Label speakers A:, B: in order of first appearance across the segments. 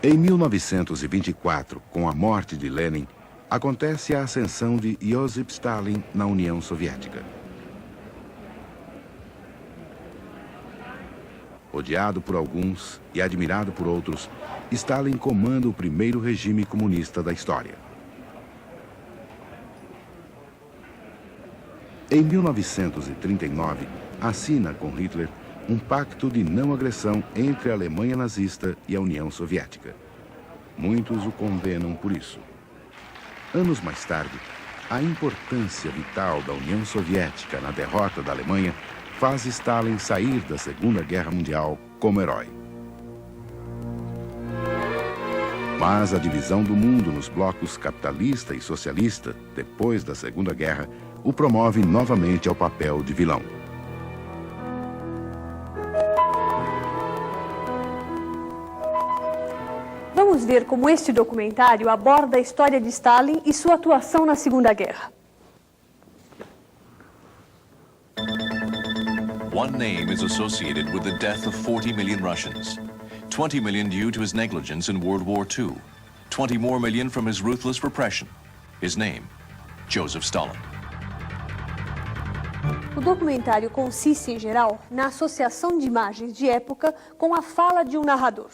A: Em 1924, com a morte de Lenin, acontece a ascensão de Iosif Stalin na União Soviética. Odiado por alguns e admirado por outros, Stalin comanda o primeiro regime comunista da história. Em 1939, assina com Hitler um pacto de não agressão entre a Alemanha nazista e a União Soviética. Muitos o condenam por isso. Anos mais tarde, a importância vital da União Soviética na derrota da Alemanha faz Stalin sair da Segunda Guerra Mundial como herói. Mas a divisão do mundo nos blocos capitalista e socialista, depois da Segunda Guerra, o promove novamente ao papel de vilão.
B: Vamos ver como este documentário aborda a história de Stalin e sua atuação na Segunda Guerra.
C: One name is associated with the death of 40 million Russians. 20 million due to his negligence in World War II. 20 more million from his ruthless repression. His name, Joseph Stalin.
B: O documentário consiste, em geral, na associação de imagens de época com a fala de um narrador.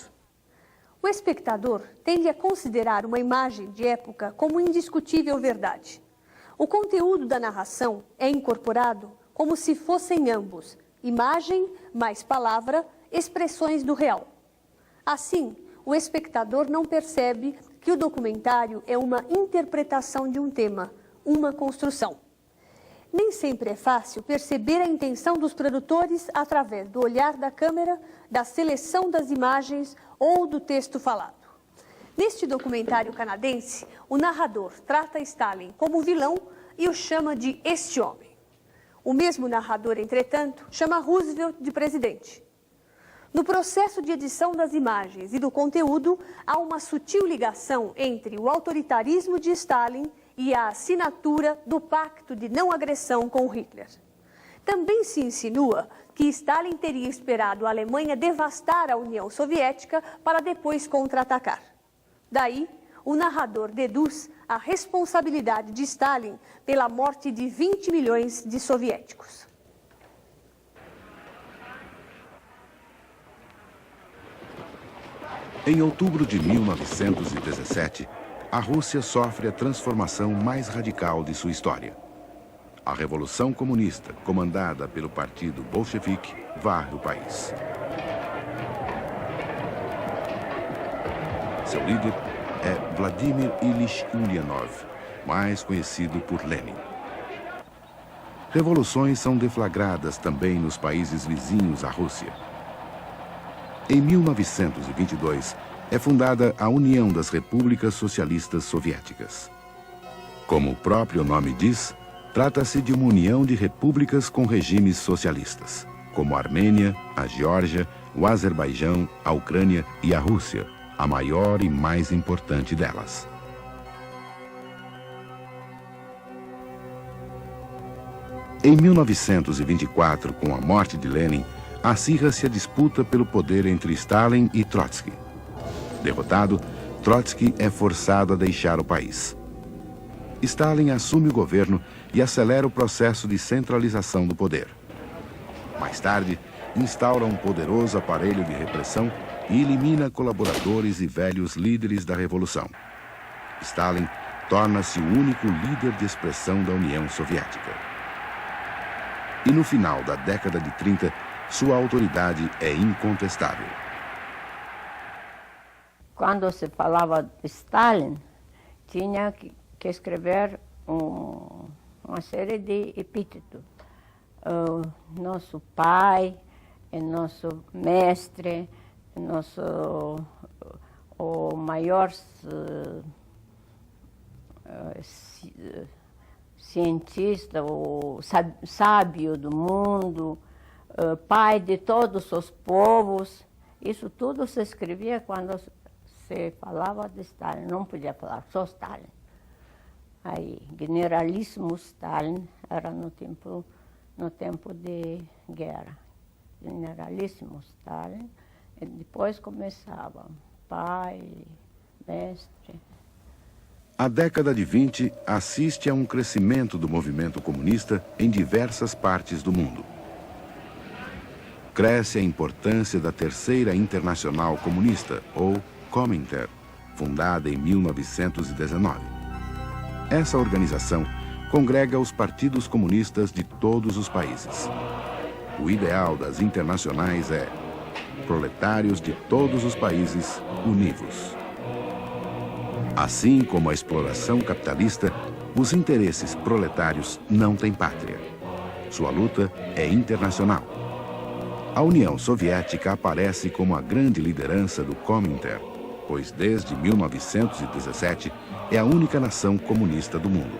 B: O espectador tende a considerar uma imagem de época como indiscutível verdade. O conteúdo da narração é incorporado como se fossem ambos, imagem mais palavra, expressões do real. Assim, o espectador não percebe que o documentário é uma interpretação de um tema, uma construção. Nem sempre é fácil perceber a intenção dos produtores através do olhar da câmera, da seleção das imagens ou do texto falado. Neste documentário canadense, o narrador trata Stalin como vilão e o chama de "este homem". O mesmo narrador, entretanto, chama Roosevelt de presidente. No processo de edição das imagens e do conteúdo, há uma sutil ligação entre o autoritarismo de Stalin e a assinatura do Pacto de Não Agressão com Hitler. Também se insinua que Stalin teria esperado a Alemanha devastar a União Soviética para depois contra-atacar. Daí, o narrador deduz a responsabilidade de Stalin pela morte de 20 milhões de soviéticos.
A: Em outubro de 1917, a Rússia sofre a transformação mais radical de sua história. A Revolução Comunista, comandada pelo Partido Bolchevique, varre o país. Seu líder é Vladimir Ilyich Ulyanov, mais conhecido por Lenin. Revoluções são deflagradas também nos países vizinhos à Rússia. Em 1922, é fundada a União das Repúblicas Socialistas Soviéticas. Como o próprio nome diz, trata-se de uma união de repúblicas com regimes socialistas, como a Armênia, a Geórgia, o Azerbaijão, a Ucrânia e a Rússia, a maior e mais importante delas. Em 1924, com a morte de Lenin, acirra-se a disputa pelo poder entre Stalin e Trotsky. Derrotado, Trotsky é forçado a deixar o país. Stalin assume o governo e acelera o processo de centralização do poder. Mais tarde, instaura um poderoso aparelho de repressão e elimina colaboradores e velhos líderes da Revolução. Stalin torna-se o único líder de expressão da União Soviética. E no final da década de 30, sua autoridade é incontestável.
D: Quando se falava de Stalin, tinha que escrever uma série de epítetos. Nosso pai, nosso mestre, o maior cientista, o sábio do mundo, pai de todos os povos. Isso tudo se escrevia quando se falava de Stalin, não podia falar só Stalin. Aí, Generalíssimo Stalin era no tempo de guerra. Generalíssimo Stalin, e depois começava pai, mestre.
A: A década de 20 assiste a um crescimento do movimento comunista em diversas partes do mundo. Cresce a importância da Terceira Internacional Comunista, ou Comintern, fundada em 1919. Essa organização congrega os partidos comunistas de todos os países. O ideal das internacionais é proletários de todos os países univos. Assim como a exploração capitalista, os interesses proletários não têm pátria. Sua luta é internacional. A União Soviética aparece como a grande liderança do Comintern, pois desde 1917 é a única nação comunista do mundo.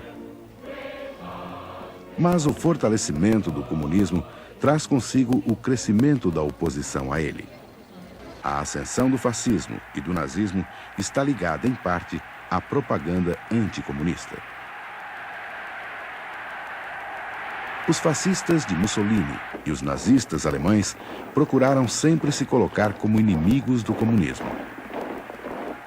A: Mas o fortalecimento do comunismo traz consigo o crescimento da oposição a ele. A ascensão do fascismo e do nazismo está ligada, em parte, à propaganda anticomunista. Os fascistas de Mussolini e os nazistas alemães procuraram sempre se colocar como inimigos do comunismo.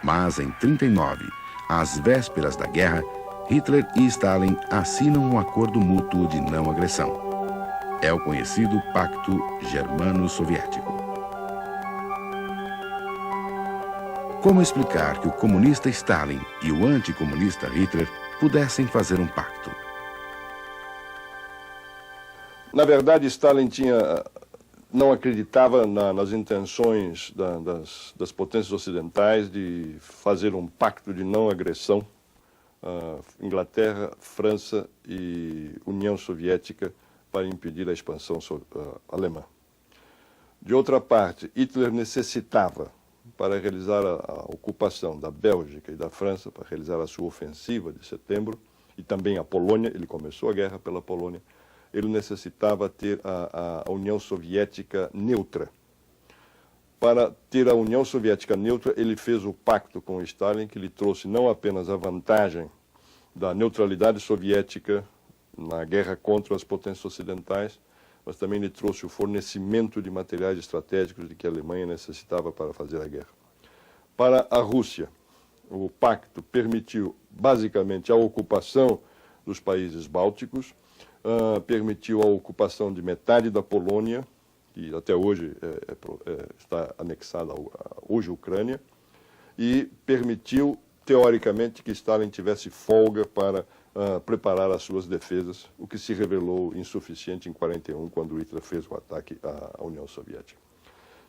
A: Mas, em 1939, às vésperas da guerra, Hitler e Stalin assinam um acordo mútuo de não agressão. É o conhecido Pacto Germano-Soviético. Como explicar que o comunista Stalin e o anticomunista Hitler pudessem fazer um pacto?
E: Na verdade, Stalin não acreditava nas intenções das potências ocidentais de fazer um pacto de não agressão. Inglaterra, França e União Soviética para impedir a expansão alemã. De outra parte, Hitler necessitava, para realizar a ocupação da Bélgica e da França, para realizar a sua ofensiva de setembro, e também a Polônia, ele começou a guerra pela Polônia, ele necessitava ter a União Soviética neutra. Para ter a União Soviética neutra, ele fez o pacto com Stalin, que lhe trouxe não apenas a vantagem da neutralidade soviética na guerra contra as potências ocidentais, mas também lhe trouxe o fornecimento de materiais estratégicos de que a Alemanha necessitava para fazer a guerra. Para a Rússia, o pacto permitiu basicamente a ocupação dos países bálticos, permitiu a ocupação de metade da Polônia, que até hoje está anexada hoje à Ucrânia, e permitiu, teoricamente, que Stalin tivesse folga para preparar as suas defesas, o que se revelou insuficiente em 1941, quando Hitler fez o ataque à União Soviética.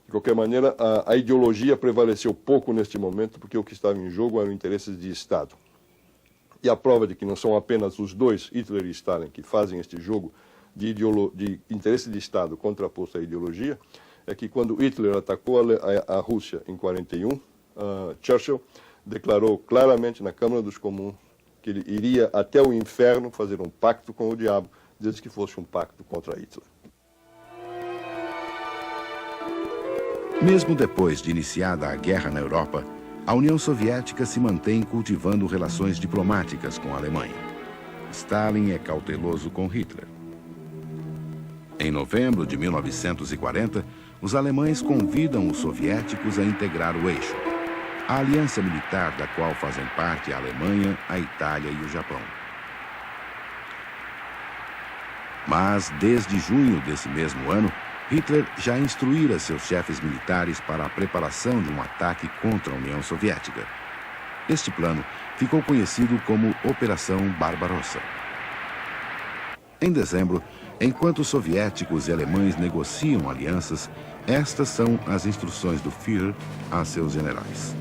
E: De qualquer maneira, a ideologia prevaleceu pouco neste momento, porque o que estava em jogo eram interesses de Estado. E a prova de que não são apenas os dois, Hitler e Stalin, que fazem este jogo de interesse de Estado contraposto à ideologia, é que quando Hitler atacou a Rússia em 1941, Churchill declarou claramente na Câmara dos Comuns que ele iria até o inferno fazer um pacto com o diabo, desde que fosse um pacto contra Hitler.
A: Mesmo depois de iniciada a guerra na Europa, a União Soviética se mantém cultivando relações diplomáticas com a Alemanha. Stalin é cauteloso com Hitler. Em novembro de 1940, os alemães convidam os soviéticos a integrar o eixo, a aliança militar da qual fazem parte a Alemanha, a Itália e o Japão. Mas, desde junho desse mesmo ano, Hitler já instruíra seus chefes militares para a preparação de um ataque contra a União Soviética. Este plano ficou conhecido como Operação Barbarossa. Em dezembro, enquanto os soviéticos e alemães negociam alianças, estas são as instruções do Führer a seus generais.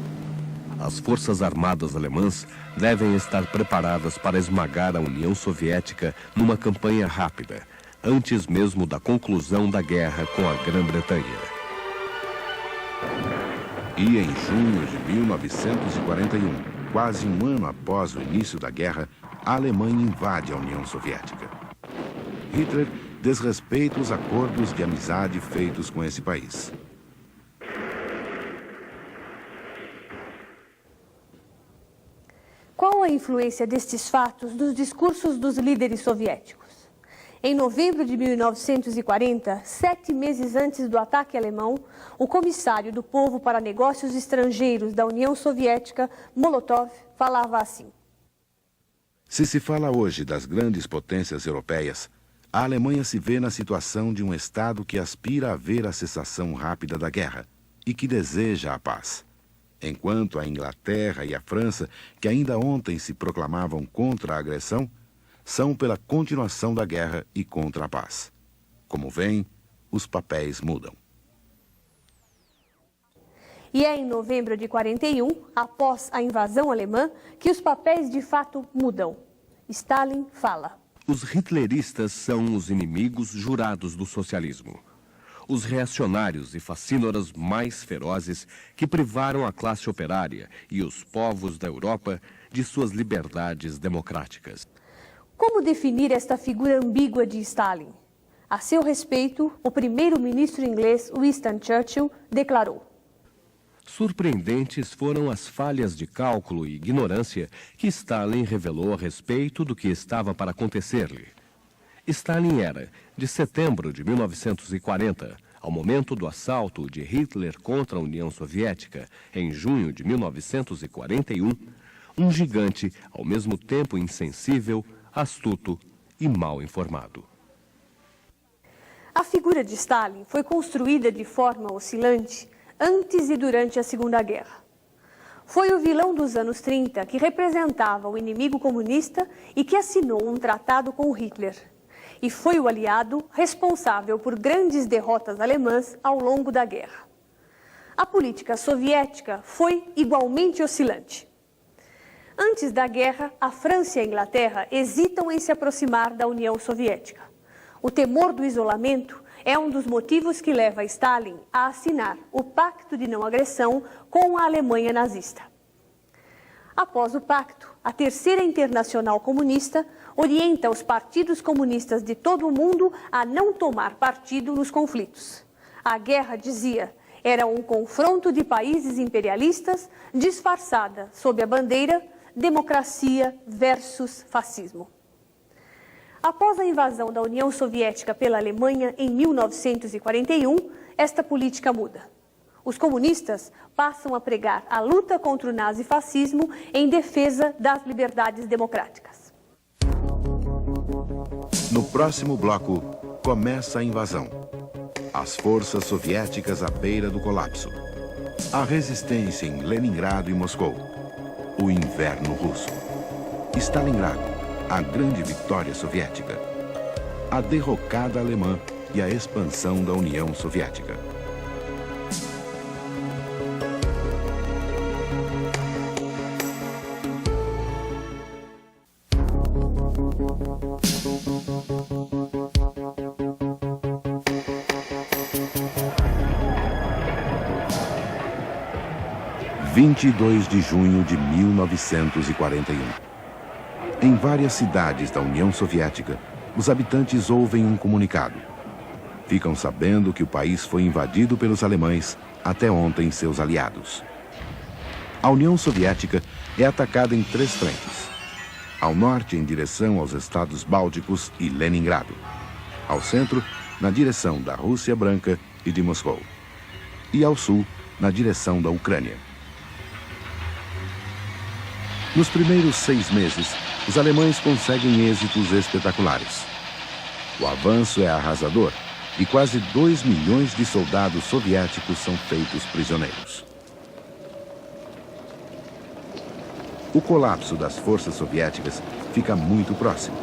F: As forças armadas alemãs devem estar preparadas para esmagar a União Soviética numa campanha rápida, antes mesmo da conclusão da guerra com a Grã-Bretanha. E em junho de 1941,
A: quase um ano após o início da guerra, a Alemanha invade a União Soviética. Hitler desrespeita os acordos de amizade feitos com esse país.
B: Qual a influência destes fatos nos discursos dos líderes soviéticos? Em novembro de 1940, 7 meses antes do ataque alemão, o comissário do povo para negócios estrangeiros da União Soviética, Molotov, falava assim:
A: Se se fala hoje das grandes potências europeias, a Alemanha se vê na situação de um Estado que aspira a ver a cessação rápida da guerra e que deseja a paz. Enquanto a Inglaterra e a França, que ainda ontem se proclamavam contra a agressão, são pela continuação da guerra e contra a paz. Como vem, os papéis mudam.
B: E é em novembro de 41, após a invasão alemã, que os papéis de fato mudam. Stalin fala:
F: Os hitleristas são os inimigos jurados do socialismo. Os reacionários e facínoras mais ferozes que privaram a classe operária e os povos da Europa de suas liberdades democráticas.
B: Como definir esta figura ambígua de Stalin? A seu respeito, o primeiro-ministro inglês Winston Churchill declarou:
F: Surpreendentes foram as falhas de cálculo e ignorância que Stalin revelou a respeito do que estava para acontecer-lhe. Stalin era, de setembro de 1940, ao momento do assalto de Hitler contra a União Soviética, em junho de 1941, um gigante, ao mesmo tempo insensível, astuto e mal informado.
B: A figura de Stalin foi construída de forma oscilante antes e durante a Segunda Guerra. Foi o vilão dos anos 30 que representava o inimigo comunista e que assinou um tratado com Hitler. E foi o aliado responsável por grandes derrotas alemãs ao longo da guerra. A política soviética foi igualmente oscilante. Antes da guerra, a França e a Inglaterra hesitam em se aproximar da União Soviética. O temor do isolamento é um dos motivos que leva Stalin a assinar o Pacto de Não Agressão com a Alemanha nazista. Após o pacto, a Terceira Internacional Comunista orienta os partidos comunistas de todo o mundo a não tomar partido nos conflitos. A guerra, dizia, era um confronto de países imperialistas disfarçada sob a bandeira democracia versus fascismo. Após a invasão da União Soviética pela Alemanha em 1941, esta política muda. Os comunistas passam a pregar a luta contra o nazifascismo em defesa das liberdades democráticas.
A: No próximo bloco, começa a invasão. As forças soviéticas à beira do colapso. A resistência em Leningrado e Moscou. O inverno russo. Stalingrado, a grande vitória soviética. A derrocada alemã e a expansão da União Soviética. – 22 de junho de 1941. Em várias cidades da União Soviética, os habitantes ouvem um comunicado. Ficam sabendo que o país foi invadido pelos alemães, até ontem seus aliados. A União Soviética é atacada em 3 frentes. Ao norte, em direção aos estados bálticos e Leningrado. Ao centro, na direção da Rússia Branca e de Moscou. E ao sul, na direção da Ucrânia. Nos primeiros 6 meses, os alemães conseguem êxitos espetaculares. O avanço é arrasador e quase 2 milhões de soldados soviéticos são feitos prisioneiros. O colapso das forças soviéticas fica muito próximo.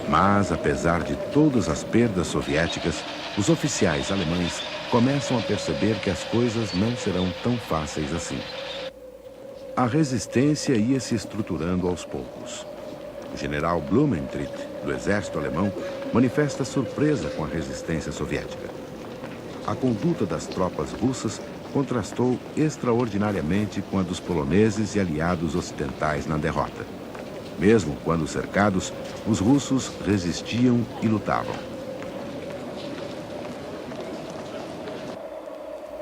A: Mas, apesar de todas as perdas soviéticas, os oficiais alemães começam a perceber que as coisas não serão tão fáceis assim. A resistência ia se estruturando aos poucos. O general Blumentritt, do exército alemão, manifesta surpresa com a resistência soviética. A conduta das tropas russas contrastou extraordinariamente com a dos poloneses e aliados ocidentais na derrota. Mesmo quando cercados, os russos resistiam e lutavam.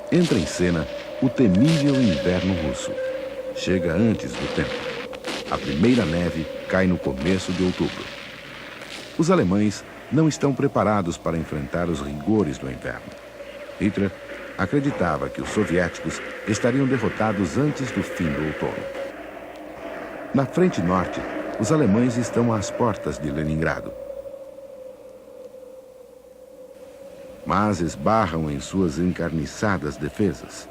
A: Entra em cena o temível inverno russo. Chega antes do tempo. A primeira neve cai no começo de outubro. Os alemães não estão preparados para enfrentar os rigores do inverno. Hitler acreditava que os soviéticos estariam derrotados antes do fim do outono. Na frente norte, os alemães estão às portas de Leningrado. Mas esbarram em suas encarniçadas defesas.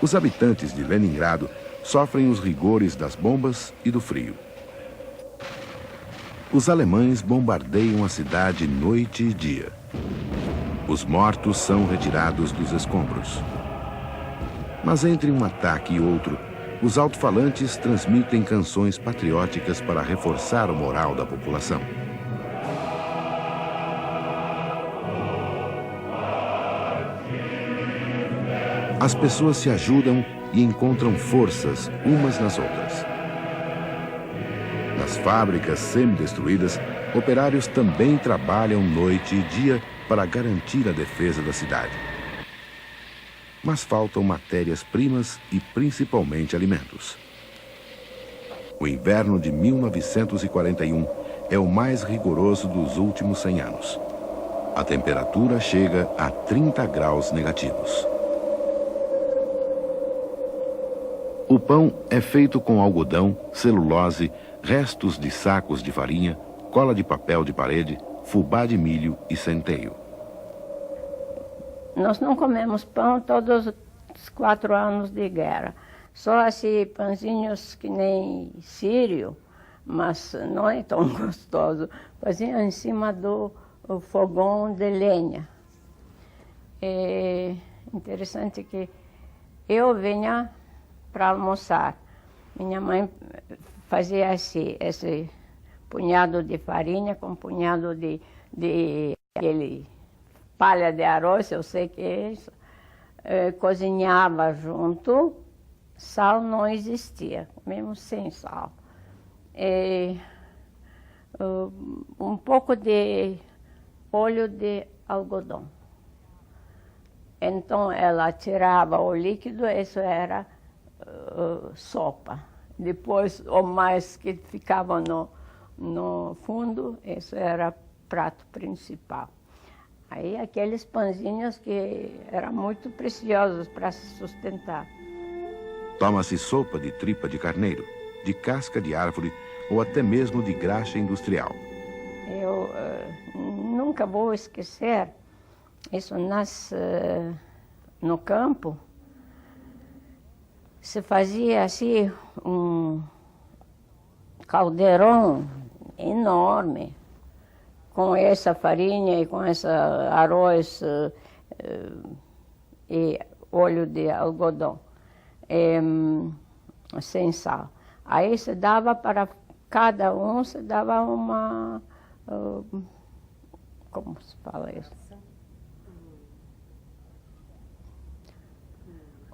A: Os habitantes de Leningrado sofrem os rigores das bombas e do frio. Os alemães bombardeiam a cidade noite e dia. Os mortos são retirados dos escombros. Mas entre um ataque e outro, os alto-falantes transmitem canções patrióticas para reforçar o moral da população. As pessoas se ajudam e encontram forças umas nas outras. Nas fábricas semi-destruídas, operários também trabalham noite e dia para garantir a defesa da cidade. Mas faltam matérias-primas e principalmente alimentos. O inverno de 1941 é o mais rigoroso dos últimos 100 anos. A temperatura chega a 30 graus negativos. O pão é feito com algodão, celulose, restos de sacos de farinha, cola de papel de parede, fubá de milho e centeio.
D: Nós não comemos pão todos os 4 anos de guerra. Só assim, pãezinhos que nem sírio, mas não é tão gostoso. Fazia em cima do fogão de lenha. É interessante que eu vinha para almoçar. Minha mãe fazia esse punhado de farinha com punhado de aquele palha de arroz, eu sei que é isso. Cozinhava junto, sal não existia, mesmo sem sal. Um pouco de óleo de algodão. Então ela tirava o líquido, isso era sopa. Depois, o mais que ficava no fundo, isso era prato principal. Aí aqueles pãezinhos que eram muito preciosos para se sustentar.
A: Toma-se sopa de tripa de carneiro, de casca de árvore ou até mesmo de graxa industrial.
D: Eu nunca vou esquecer, isso no campo, se fazia assim um caldeirão enorme, com essa farinha e com esse arroz e óleo de algodão, sem sal. Aí se dava para cada um, se dava uma, como se fala isso?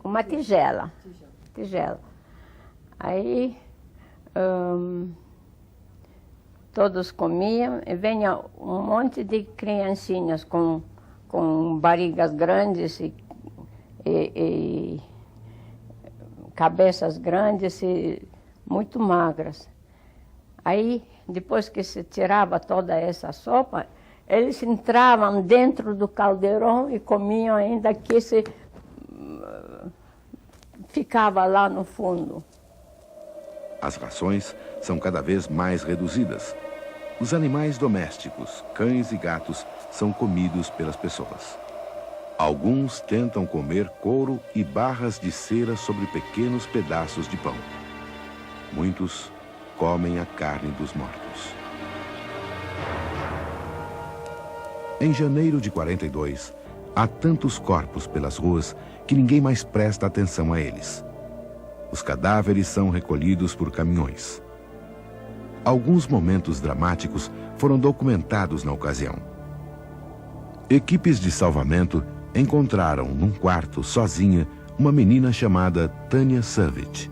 D: Uma tigela. Aí todos comiam e vinha um monte de criancinhas com barrigas grandes e cabeças grandes e muito magras. Aí, depois que se tirava toda essa sopa, eles entravam dentro do caldeirão e comiam ainda que se ficava lá no fundo.
A: As rações são cada vez mais reduzidas. Os animais domésticos, cães e gatos, são comidos pelas pessoas. Alguns tentam comer couro e barras de cera sobre pequenos pedaços de pão. Muitos comem a carne dos mortos. Em janeiro de 42, há tantos corpos pelas ruas que ninguém mais presta atenção a eles. Os cadáveres são recolhidos por caminhões. Alguns momentos dramáticos foram documentados na ocasião. Equipes de salvamento encontraram num quarto, sozinha, uma menina chamada Tanya Savage.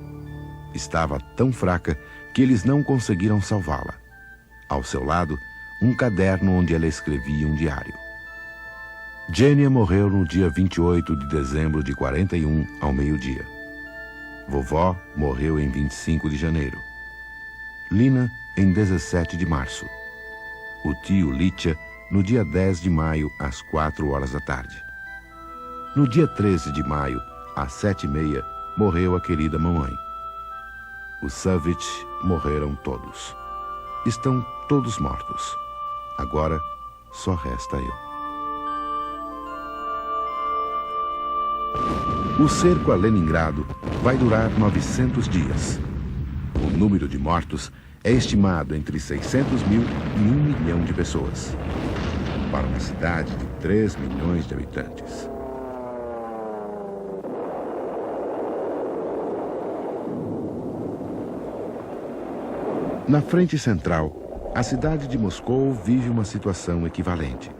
A: Estava tão fraca que eles não conseguiram salvá-la. Ao seu lado, um caderno onde ela escrevia um diário. Jenia morreu no dia 28 de dezembro de 41, ao meio-dia. Vovó morreu em 25 de janeiro. Lina, em 17 de março. O tio Litia, no dia 10 de maio, às 4 horas da tarde. No dia 13 de maio, às 7h30, morreu a querida mamãe. Os Savage morreram todos. Estão todos mortos. Agora, só resta eu. O cerco a Leningrado vai durar 900 dias. O número de mortos é estimado entre 600 mil e 1 milhão de pessoas. Para uma cidade de 3 milhões de habitantes. Na frente central, a cidade de Moscou vive uma situação equivalente.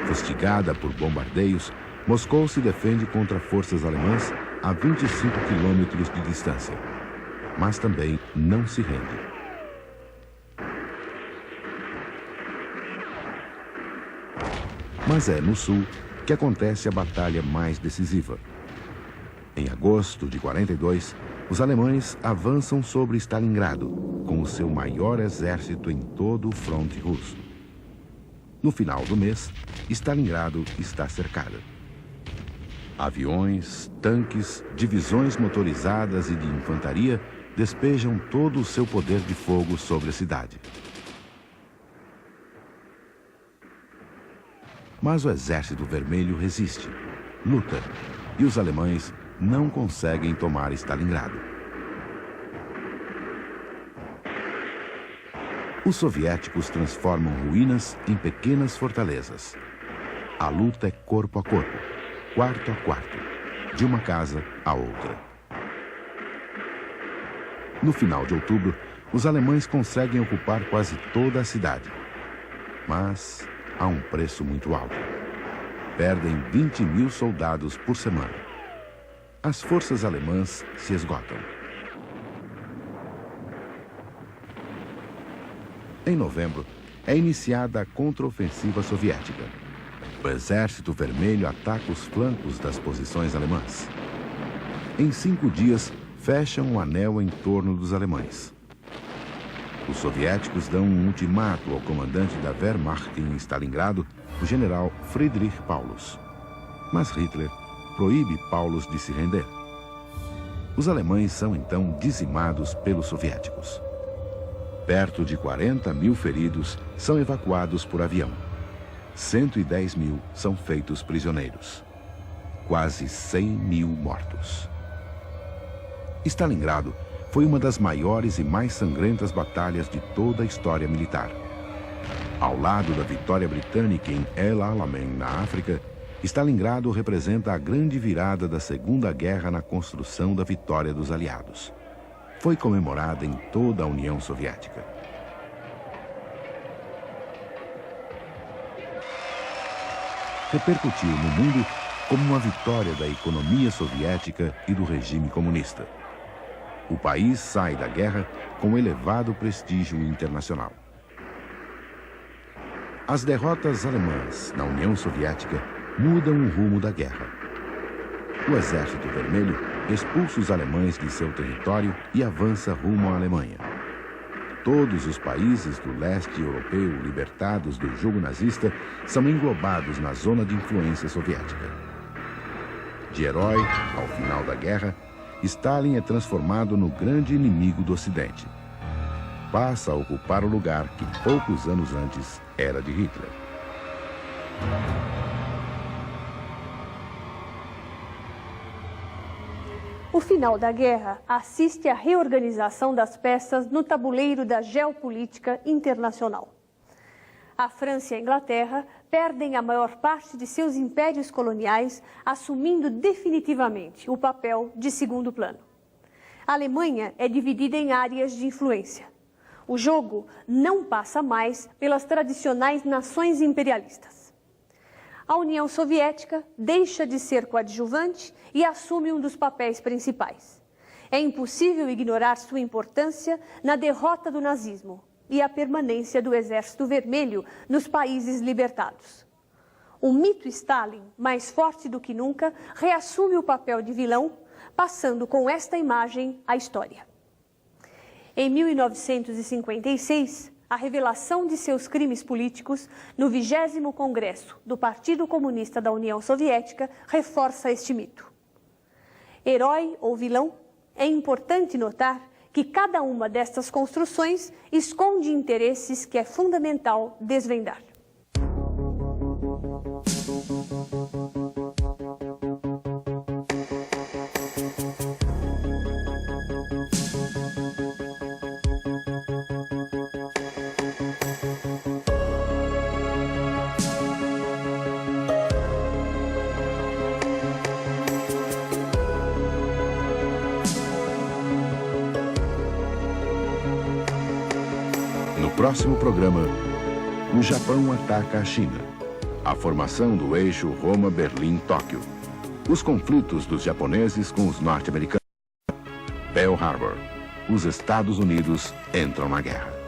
A: Fustigada por bombardeios, Moscou se defende contra forças alemãs a 25 quilômetros de distância, mas também não se rende. Mas é no sul que acontece a batalha mais decisiva. Em agosto de 42, os alemães avançam sobre Stalingrado, com o seu maior exército em todo o fronte russo. No final do mês, Stalingrado está cercada. Aviões, tanques, divisões motorizadas e de infantaria despejam todo o seu poder de fogo sobre a cidade. Mas o Exército Vermelho resiste, luta, e os alemães não conseguem tomar Stalingrado. Os soviéticos transformam ruínas em pequenas fortalezas. A luta é corpo a corpo, quarto a quarto, de uma casa a outra. No final de outubro, os alemães conseguem ocupar quase toda a cidade. Mas há um preço muito alto. Perdem 20 mil soldados por semana. As forças alemãs se esgotam. Em novembro, é iniciada a contraofensiva soviética. O Exército Vermelho ataca os flancos das posições alemãs. Em 5 dias, fecham um anel em torno dos alemães. Os soviéticos dão um ultimato ao comandante da Wehrmacht em Stalingrado, o general Friedrich Paulus. Mas Hitler proíbe Paulus de se render. Os alemães são então dizimados pelos soviéticos. Perto de 40 mil feridos são evacuados por avião. 110 mil são feitos prisioneiros. Quase 100 mil mortos. Stalingrado foi uma das maiores e mais sangrentas batalhas de toda a história militar. Ao lado da vitória britânica em El Alamein, na África, Stalingrado representa a grande virada da Segunda Guerra na construção da vitória dos aliados. Foi comemorada em toda a União Soviética. Repercutiu no mundo como uma vitória da economia soviética e do regime comunista. O país sai da guerra com elevado prestígio internacional. As derrotas alemãs na União Soviética mudam o rumo da guerra. O Exército Vermelho expulsa os alemães de seu território e avança rumo à Alemanha. Todos os países do leste europeu libertados do jugo nazista são englobados na zona de influência soviética. De herói, ao final da guerra, Stalin é transformado no grande inimigo do Ocidente. Passa a ocupar o lugar que poucos anos antes era de Hitler.
B: O final da guerra assiste à reorganização das peças no tabuleiro da geopolítica internacional. A França e a Inglaterra perdem a maior parte de seus impérios coloniais, assumindo definitivamente o papel de segundo plano. A Alemanha é dividida em áreas de influência. O jogo não passa mais pelas tradicionais nações imperialistas. a União Soviética deixa de ser coadjuvante e assume um dos papéis principais. É impossível ignorar sua importância na derrota do nazismo e a permanência do Exército Vermelho nos países libertados. O mito Stalin, mais forte do que nunca, reassume o papel de vilão, passando com esta imagem à história. Em 1956, a revelação de seus crimes políticos no 20º Congresso do Partido Comunista da União Soviética reforça este mito. Herói ou vilão, é importante notar que cada uma destas construções esconde interesses que é fundamental desvendar.
A: No próximo programa, o Japão ataca a China. A formação do eixo Roma-Berlim-Tóquio. Os conflitos dos japoneses com os norte-americanos. Pearl Harbor. Os Estados Unidos entram na guerra.